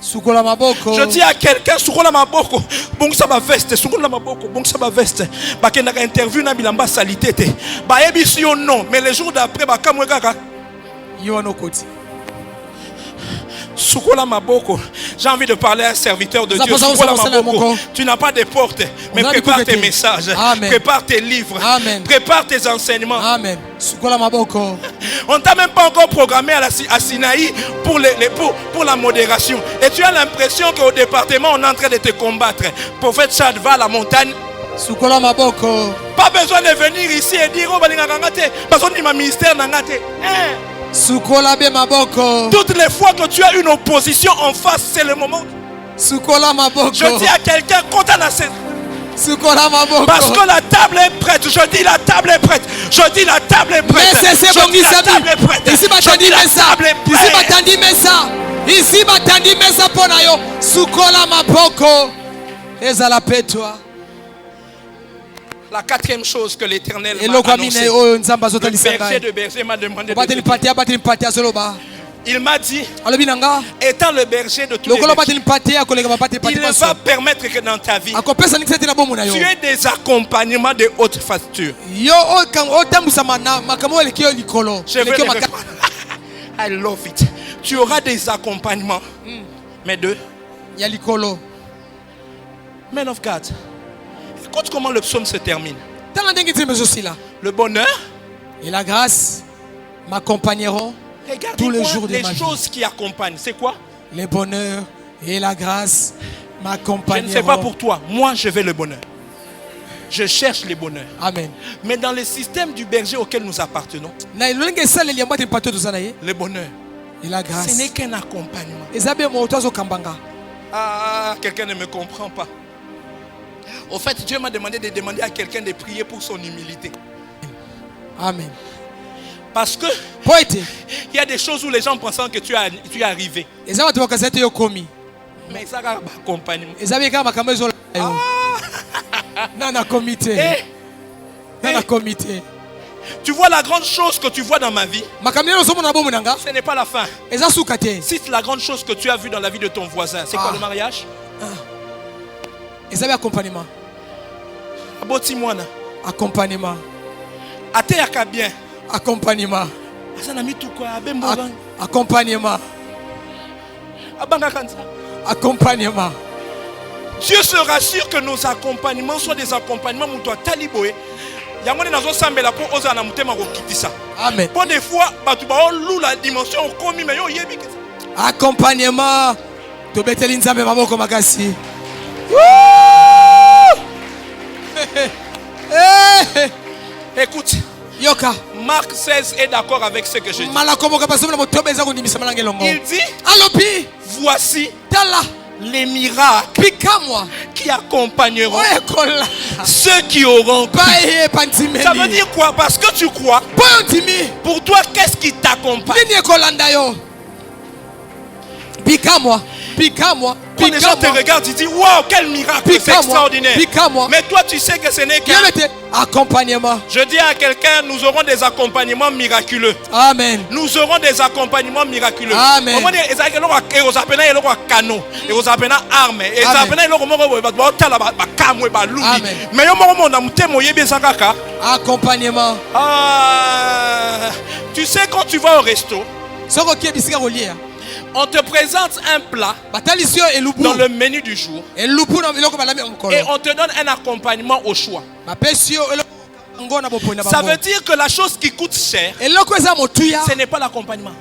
Sukola maboko. je dis à quelqu'un sukola maboko bon ça va veste sukola maboko bon ça va veste ba kenda interview na bilamba salité te ba ebisi yo non mais les jours d'après ba kamwe kaka yo no koti. Sukola maboko. J'ai envie de parler à un serviteur de Dieu. Sukola maboko. Tu n'as pas de porte, mais prépare tes messages, prépare tes livres, prépare tes enseignements. Amen. Sukola maboko. On t'a même pas encore programmé à Sinaï pour la modération. Et tu as l'impression qu'au département on est en train de te combattre. Prophète Chad va à la montagne. Sukola maboko. Pas besoin de venir ici et dire oh balinga ngate parce qu'on dit ma ministère ngate. Sukola be maboko. Toutes les fois que tu as une opposition en face, c'est le moment. Sukola maboko. Je dis à quelqu'un quand à la scène. Sukola maboko. Parce que la table est prête. Je dis la table est prête. Je dis la table est prête. Mais c'est bon la table est prête. Ici batandi mesa. Ici batandi mesa. Ici batandi mesa pona yo. Sukola maboko. Ezala petwa. La 4e chose que l'Éternel m'a annoncé, le berger de berger m'a demandé il m'a dit, étant le berger de tous les bergers, il va permettre que dans ta vie, tu aies des accompagnements de haute facture. I love it. Tu auras des accompagnements, mais de Men of God. Écoute comment le psaume se termine. Le bonheur et la grâce m'accompagneront tous les jours de ma vie. Les choses qui accompagnent, c'est quoi? Le bonheur et la grâce m'accompagneront. Je ne sais pas pour toi, moi je veux le bonheur. Je cherche le bonheur. Amen. Mais dans le système du berger auquel nous appartenons, le bonheur et la grâce, ce n'est qu'un accompagnement. Ah, quelqu'un ne me comprend pas. Au fait, Dieu m'a demandé de demander à quelqu'un de prier pour son humilité. Amen. Parce que il y a des choses où les gens pensent que tu es arrivé. Mais ça va accompagnement. Tu vois la grande chose que tu vois dans ma vie, ce n'est pas la fin. Si c'est la grande chose que tu as vue dans la vie de ton voisin, c'est quoi le mariage? Accompagnement. Accompagnement. Bien. Accompagnement. Accompagnement. Accompagnement. Dieu se rassure que nos accompagnements soient des accompagnements où toi taliboé. Amen. Pour des fois, la dimension commis mais accompagnement. To beteli nzambe maboko makasi. Écoute, Yoka. Marc 16 est d'accord avec ce que je dis. Il dit, Alobi. voici Tala. les miracles Pikamwa. qui accompagneront Oyekola. ceux qui auront cru. Baye pantimeli. Ça veut dire quoi? Parce que tu crois. Poyantimi. Pour toi, qu'est-ce qui t'accompagne? Nini ekolanda yo. Pikamwa. Pikamwa. Quand les gens te regardent, tu dis waouh, quel miracle, c'est extraordinaire. Mais toi, tu sais que ce n'est qu'un accompagnement. Je dis à quelqu'un, nous aurons des accompagnements miraculeux. Amen. Nous aurons des accompagnements miraculeux. Amen. On va dire, et aux appelants, il y a canot, et aux appelants armes, et aux appelants, il y a accompagnement. Tu sais, quand tu vas au resto, on te présente un plat dans le menu du jour et on te donne un accompagnement au choix. Ça veut dire que la chose qui coûte cher, ce n'est pas l'accompagnement.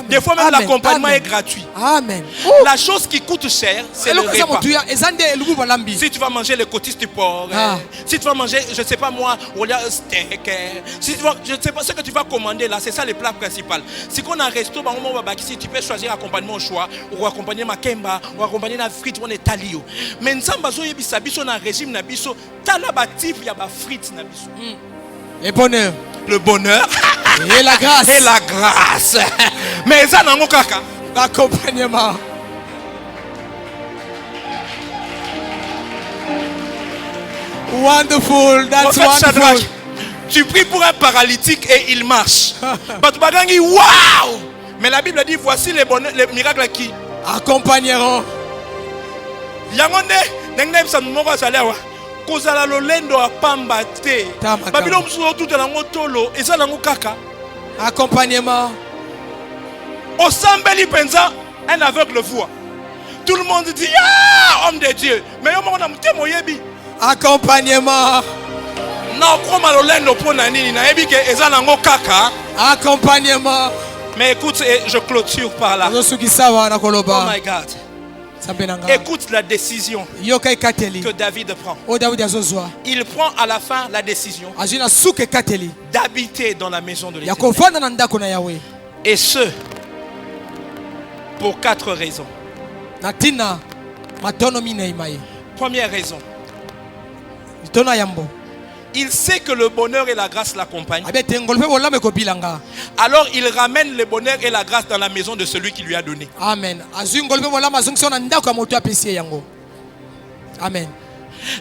Des fois même l'accompagnement est gratuit. Amen. La chose qui coûte cher, c'est le repas. Si tu vas manger les côtisses du porc, si tu vas manger, je ne sais pas moi, steak, si tu vas, je ne sais pas ce que tu vas commander là, c'est ça le plat principal. Si on a un resto, si tu peux choisir accompagnement au choix, ou accompagner ma kemba, ou accompagner la frite, on est talio. Mais nous sommes dans un régime, il y a frites. Le bonheur. Le bonheur. Et la grâce. Et la grâce. Mais ça n'a pas l'accompagnement. Wonderful. That's wonderful. Tu pries pour un paralytique et il marche. Waouh! Mais la Bible dit voici les miracles qui accompagneront. Kozala lolendo apamba te. Babylon msuo tout la ngotolo eza nango kaka. Accompagnement. Au sambeli penza un aveugle voit. Tout le monde dit ah homme de Dieu. Mais yo mona mutemo yebi. Accompagnement. Non koma lolendo pona nini na yebi ke eza nango kaka. Accompagnement. Mais écoute, je clôture par là. Oh my God. Écoute la décision que David prend. Il prend à la fin la décision d'habiter dans la maison de l'Éternel. Et ce, pour 4 raisons. Première raison. Il sait que le bonheur et la grâce l'accompagnent. Alors il ramène le bonheur et la grâce dans la maison de celui qui lui a donné. Amen. Amen.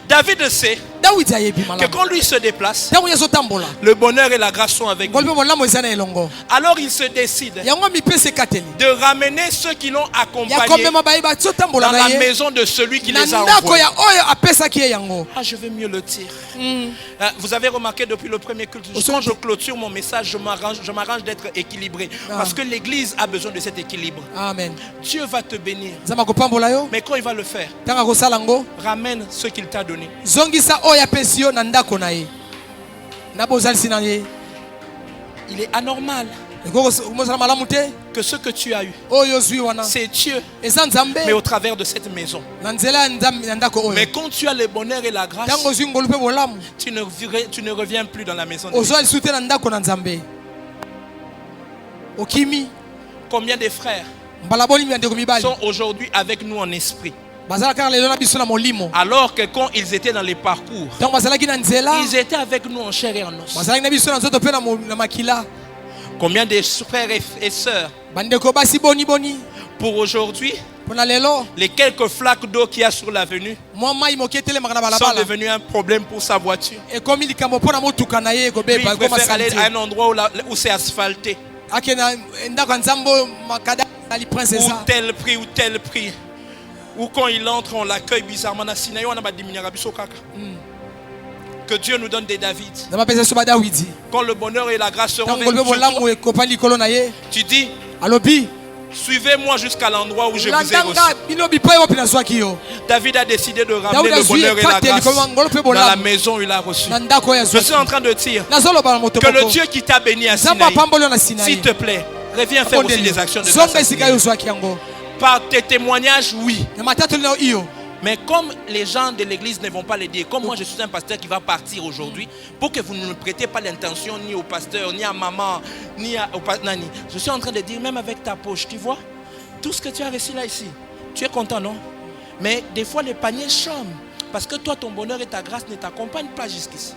David sait que quand lui se déplace, le bonheur et la grâce sont avec lui. Alors il se décide de ramener ceux qui l'ont accompagné dans la maison de celui qui les a envoyés. Ah, je vais mieux le dire. Vous avez remarqué depuis le premier culte, quand je clôture mon message, je m'arrange d'être équilibré. Parce que l'église a besoin de cet équilibre. Amen. Dieu va te bénir. Mais quand il va le faire, ramène ce qu'il t'a donné. Il est anormal que ce que tu as eu, c'est Dieu, mais au travers de cette maison. Mais quand tu as le bonheur et la grâce, tu ne reviens plus dans la maison de Dieu. Combien de frères sont aujourd'hui avec nous en esprit? Alors que quand ils étaient dans les parcours, ils étaient avec nous en chair et en os. Combien de frères et sœurs pour aujourd'hui, les quelques flaques d'eau qu'il y a sur l'avenue sont devenus un problème pour sa voiture. Lui, il préfère aller à un endroit où c'est asphalté. Ou tel prix, ou tel prix. Ou quand il entre, on l'accueille bizarrement. Que Dieu nous donne des David. Quand le bonheur et la grâce seront avec toi, tu dis, suivez-moi jusqu'à l'endroit où je vous ai reçu. David a décidé de ramener le bonheur et la grâce dans la maison où il a reçu. Je suis en train de dire que le Dieu qui t'a béni à Sinaï, s'il te plaît, reviens faire aussi des actions de grâce. Par tes témoignages, oui. Mais comme les gens de l'église ne vont pas le dire, comme moi je suis un pasteur qui va partir aujourd'hui, pour que vous ne me prêtez pas l'intention ni au pasteur, ni à maman, ni au nani. Je suis en train de dire, même avec ta poche, tu vois, tout ce que tu as reçu là ici, tu es content, non? Mais des fois les paniers chôment, parce que toi ton bonheur et ta grâce ne t'accompagnent pas jusqu'ici.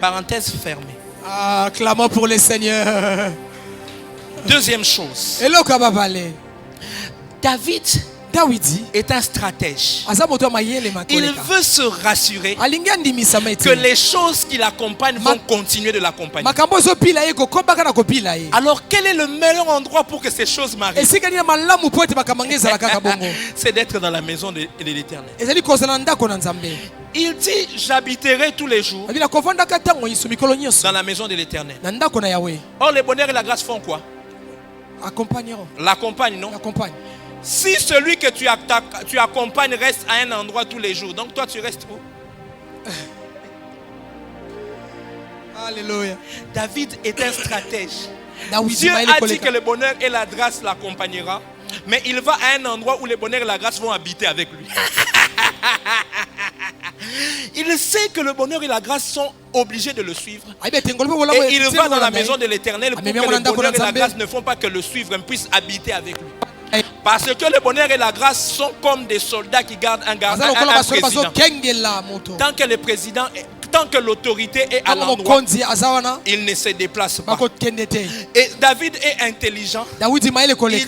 Parenthèse fermée. Ah, clamons pour le Seigneur. Deuxième chose, David est un stratège. Il veut se rassurer que les choses qui l'accompagnent vont continuer de l'accompagner. Alors quel est le meilleur endroit pour que ces choses m'arrivent? C'est d'être dans la maison de l'Éternel. Il dit, j'habiterai tous les jours dans la maison de l'Éternel. Or les bonheurs et la grâce font quoi? L'accompagnent, non? Si celui que tu accompagnes reste à un endroit tous les jours, donc toi tu restes où? Alléluia. David est un stratège. Dieu a dit que le bonheur et la grâce l'accompagnera, mais il va à un endroit où le bonheur et la grâce vont habiter avec lui. Il sait que le bonheur et la grâce sont obligés de le suivre. Et il va dans la maison de l'Éternel pour que le bonheur et la grâce ne font pas que le suivre, mais puissent habiter avec lui. Parce que le bonheur et la grâce sont comme des soldats qui gardent un président. Tant que l'autorité est à l'endroit, il ne se déplace pas. Et David est intelligent. Il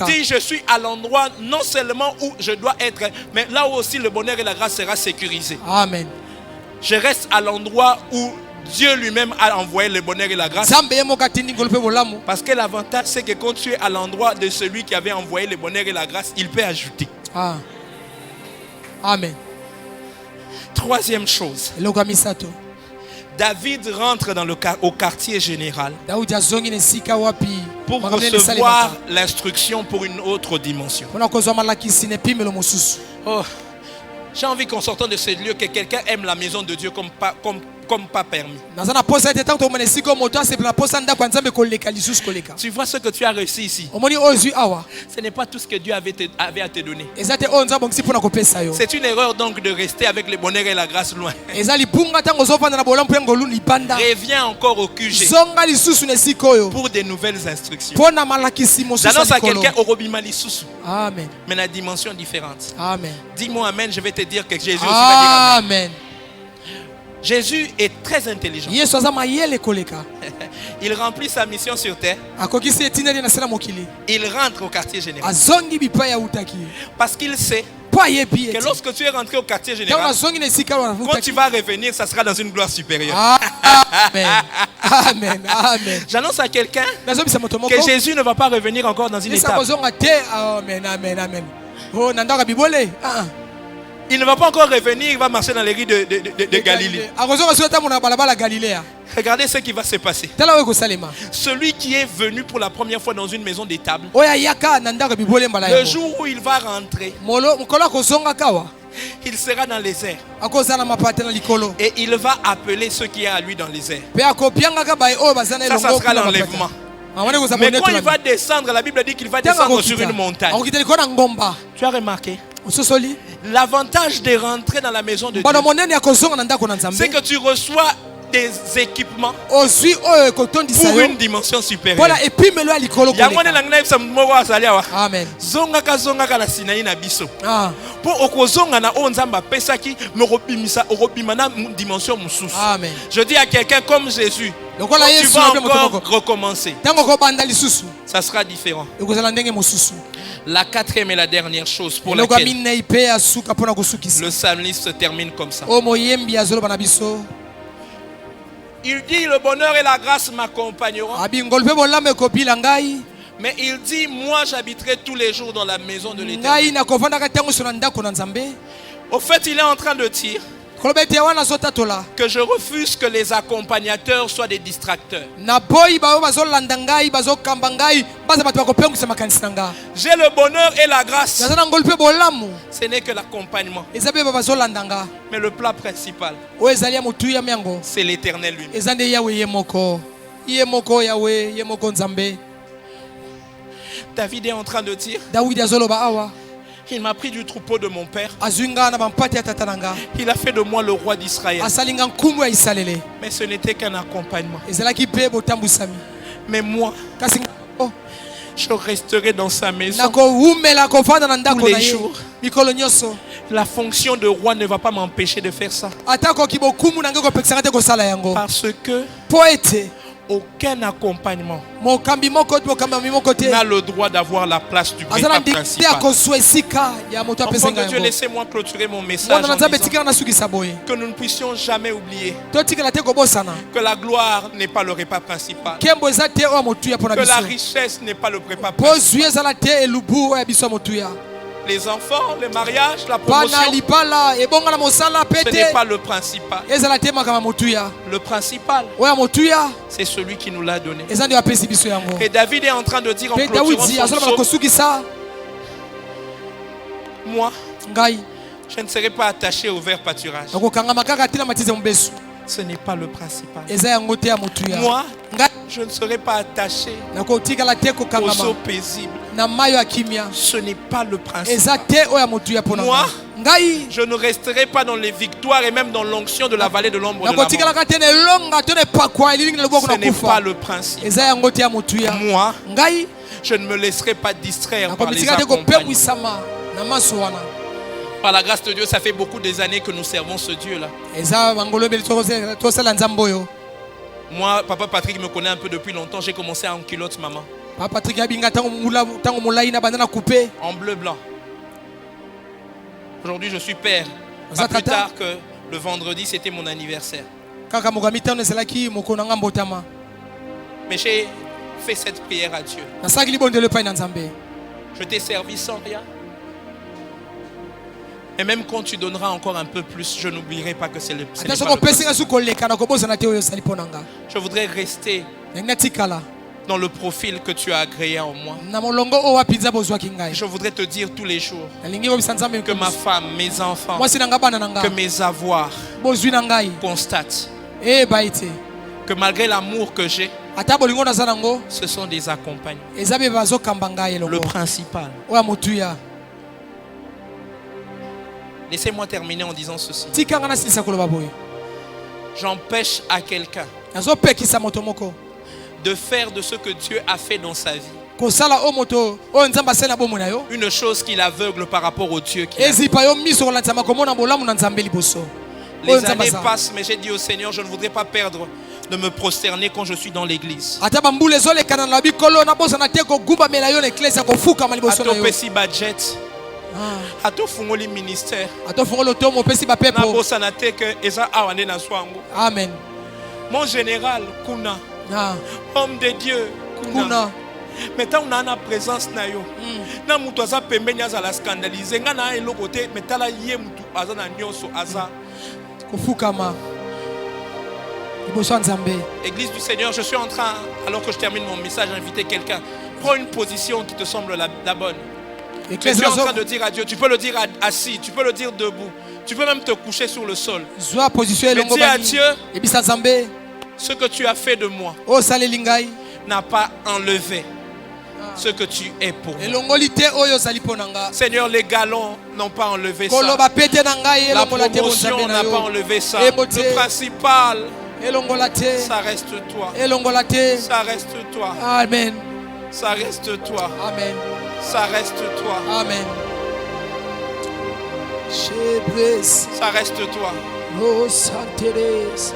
dit, je suis à l'endroit non seulement où je dois être, mais là où aussi le bonheur et la grâce sera sécurisé. Amen. Je reste à l'endroit où Dieu lui-même a envoyé le bonheur et la grâce. Parce que l'avantage, c'est que quand tu es à l'endroit de celui qui avait envoyé le bonheur et la grâce, il peut ajouter. Ah. Amen. Troisième chose. David rentre au quartier général pour recevoir l'instruction pour une autre dimension. Oh, j'ai envie qu'en sortant de ce lieu, que quelqu'un aime la maison de Dieu comme pas permis. Tu vois ce que tu as reçu ici. Ce n'est pas tout ce que Dieu avait à te donner. C'est une erreur donc de rester avec le bonheur et la grâce loin. Reviens encore au QG pour de nouvelles instructions. J'annonce à quelqu'un Orobima Lisusu. Amen. Mais la dimension différente. Amen. Dis-moi amen, je vais te dire que Jésus aussi va dire amen. Amen. Jésus est très intelligent. Il remplit sa mission sur terre. Il rentre au quartier général. Parce qu'il sait que lorsque tu es rentré au quartier général, quand tu vas revenir, ça sera dans une gloire supérieure. Amen. Amen. Amen. J'annonce à quelqu'un que Jésus ne va pas revenir encore dans une étape. Amen. Amen. Amen. Oh, il ne va pas encore revenir, il va marcher dans les rues de Galilée. Regardez ce qui va se passer. Celui qui est venu pour la première fois dans une maison d'étable, le jour où il va rentrer, il sera dans les airs. Et il va appeler ceux qui sont à lui dans les airs. Ça sera l'enlèvement. Mais quand il va descendre, la Bible dit qu'il va descendre sur une montagne. Tu as remarqué? L'avantage de rentrer dans la maison de Dieu, c'est que tu reçois des équipements pour une dimension supérieure. Amen. Amen. Je dis à quelqu'un comme Jésus, quand tu vas encore recommencer, ça sera différent. La quatrième et la dernière chose pour laquelle le psalmiste se termine comme ça. Il dit, le bonheur et la grâce m'accompagneront. Mais il dit, moi j'habiterai tous les jours dans la maison de l'Éternel. Au fait, il est en train de dire que je refuse que les accompagnateurs soient des distracteurs. J'ai le bonheur et la grâce. Ce n'est que l'accompagnement. Mais le plat principal, c'est l'Éternel lui-même. David est en train de dire, Il m'a pris du troupeau de mon père. Azwinga na bampati ya tata nanga. Il a fait de moi le roi d'Israël. Asalinga nkumu ya Isalele. Mais ce n'était qu'un accompagnement. Ezalaki pe botambusami. Mais moi, Kasi oh, je resterai dans sa maison nako umela kofanda na ndako tous na les ye. jours. Mikolo nyoso. La fonction de roi ne va pas m'empêcher de faire ça. Atako kibokumu nange ko pekisanga te ko sala yango. Parce que Poete. aucun accompagnement Mokambi moko te. n'a le droit d'avoir la place du Azala prépa ndiki ya principal. kozwa esika ya moto Enfant apesenga de Dieu, yango. laissez-moi clôturer mon message Mwana na en Nzambe disant tikala na sukisa boye. que nous ne puissions jamais oublier Totikala te kobosana. que la gloire n'est pas le repas principal, Kembo eza te o motu ya pona que la biso. richesse n'est pas le repas principal. Pozwi ezala te elubu ya biso motu ya. Les enfants, le mariage, la Bana promotion, libala ebonga na mosala ce n'est pete. pas le principal. Ezala te makama motu ya. Le principal, Oya motu ya. c'est celui qui nous l'a donné. Eza ndio apesi biso yango. Et David est en train de dire en Pe clôturant Daudi son azola psaume, kosukisa moi, ngai. je ne serai pas attaché au vert pâturage. Nakokanga makaka tina matize mobesu. Ce n'est pas le principal. Eza yango te ya motu ya. Moi, Ngai je ne serai pas attaché nakotikala te aux eaux kokangama paisibles. na mayo ya kimia. Ce n'est pas le principal. Eza te oya motu ya pona Moi, ngai. je ne resterai pas dans les victoires et même dans l'onction de la vallée de l'ombre de la mort. Nakotikala ka te ne longa to ne pakwa elingi na loboko Ce na n'est pas kufa. le principe. Eza yango te ya motu ya. Moi, Ngai je ne me laisserai pas distraire par les nakomitika te accompagnements. kopekwisama na maso wana. Par la grâce de Dieu, ça fait beaucoup des années que nous servons ce Dieu-là. Eza bangolo beli tosala nzambo yo. Moi, Papa Patrick me connaît un peu depuis longtemps. J'ai commencé en culotte, maman. Papa Patrick abinga tango mulai na bandana coupé. En bleu blanc. Aujourd'hui, je suis père. Vous Pas plus êtes tata? tard que le vendredi, c'était mon anniversaire. Kaka mokami tano esalaki mokona nga mbotama. Mais j'ai fait cette prière à Dieu. Nasalaki libondelo epai na Nzambe. Je t'ai servi sans rien. Et même quand tu donneras encore un peu plus, je n'oublierai pas que c'est le Ata pas soko le pesinga principe. su koleka na kobosana te oyo sali ponanga. Je voudrais rester Nanga tikala. dans le profil que tu as agréé en moi. Na molongo o wa pizza bozwa kingai. Je voudrais te dire tous les jours Nalingi obisa Nzambe que ma femme, mes enfants, Moi sinanga bana nanga. que mes avoirs Bozwi na ngai. constatent Eh baite. que malgré l'amour que j'ai, Ata bolingo na zanango. ce sont des accompagnements. Ezabe bazo kamba ngai Le elongo. principal. Oya motu ya. Laissez-moi terminer en disant ceci. Tikanga na silisa koloba boye. J'empêche à quelqu'un Nazo pekisa moto moko. de faire de ce que Dieu a fait dans sa vie Kosala o moto o Nzamba sena bomo na yo. une chose qui l'aveugle par rapport au Dieu qui est. Ezipa yo miso kolanza makomona bolamu na Nzambe liboso. Les années passent, mais j'ai dit au Seigneur, je ne voudrais pas perdre de me prosterner quand je suis dans l'église. Ata bambule ezole kana na bikolo na bosa na te ko gumba mela yo na eklesa ko fuka maliboso na Ato yo. pesi budget, Ah. ato fungoli ministère. Ato fongolo tomo pesi ba Na pepo. bosa na te que eza awande na swango. Amen. Mon général kuna, Ah. homme de Dieu kuna. Kuna. Maintenant on a na présence na yo. Na mutu aza pembeni aza la scandaliser. Nga na eloko te, metala ye mutu aza na nyonso aza. Kufuka ma. Liboso ya Nzambe. Église du Seigneur, je suis en train, alors que je termine mon message, d'inviter quelqu'un. Prends une position qui te semble la bonne. Je suis en train de dire à Dieu, tu peux le dire assis, tu peux le dire debout, tu peux même te coucher sur le sol. Zwa position elongo dis à bani. Dieu, Ebisa Nzambe. ce que tu as fait de moi O sale lingai. n'a pas enlevé ce que tu es pour moi. Elongoli te oyo sali ponanga. Seigneur, les galons n'ont pas enlevé ça. Koloba pete na ngai La elongola te promotion Nzambe na n'a pas yo. enlevé ça. Ebote. Le principal, Elongola te. ça reste toi. Elongola te. Ça reste toi. Amen. Ça reste toi. Amen. Ça reste toi. Amen. Shebres. Ça reste toi. Rosanteres.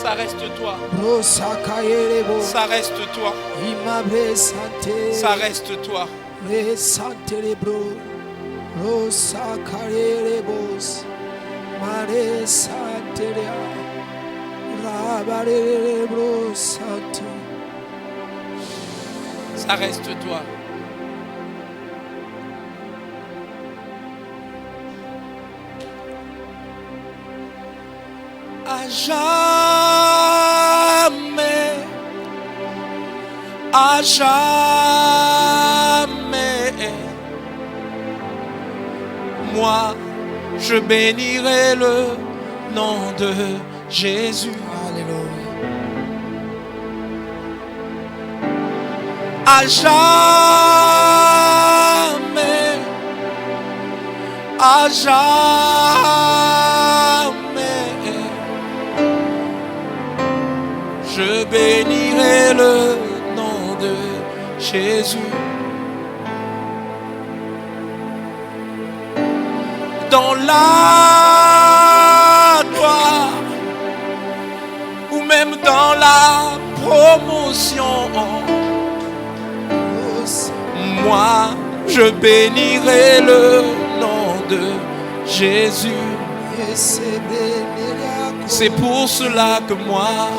Ça reste toi. Rosakaerebo. Ça reste toi. Imabre sante. Ça reste toi. Resanterebro. Rosakaerebos. Mare santerea. Rabarebro sante. Ça reste toi. À jamais, à jamais, moi je bénirai le nom de Jésus. Alléluia. À jamais, à jamais. Je bénirai le nom de Jésus. Dans la gloire ou même dans la promotion, moi je bénirai le nom de Jésus. C'est pour cela que moi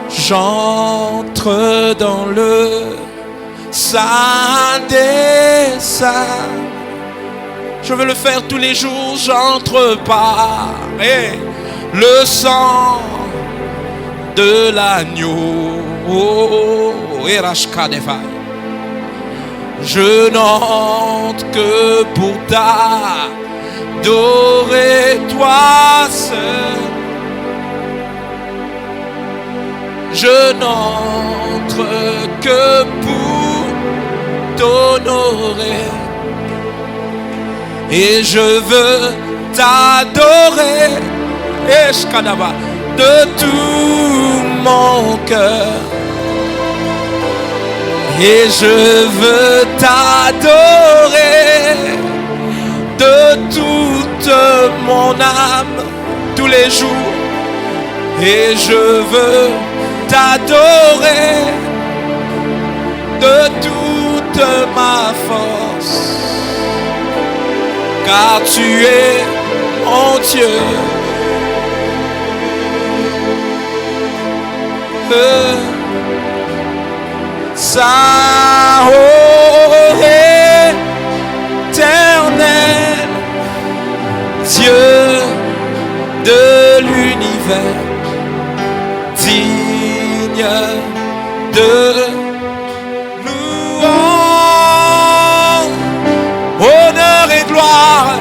j'entre dans le Saint des Saints. Je veux le faire tous les jours, j'entre par le sang de l'agneau. Je n'entre que pour t'adorer toi seul. Je n'entre que pour t'honorer. Et je veux t'adorer de tout mon cœur. Et je veux t'adorer de toute mon âme tous les jours. Et je veux t'adorer de toute ma force. Car tu es mon Dieu. Saint, oh, éternel, Dieu de l'univers, digne de louange, honneur et gloire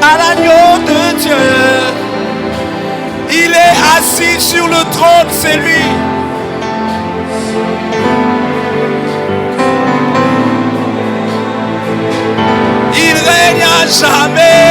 à l'agneau de Dieu. Il est assis sur le trône, c'est lui. Il règne à jamais.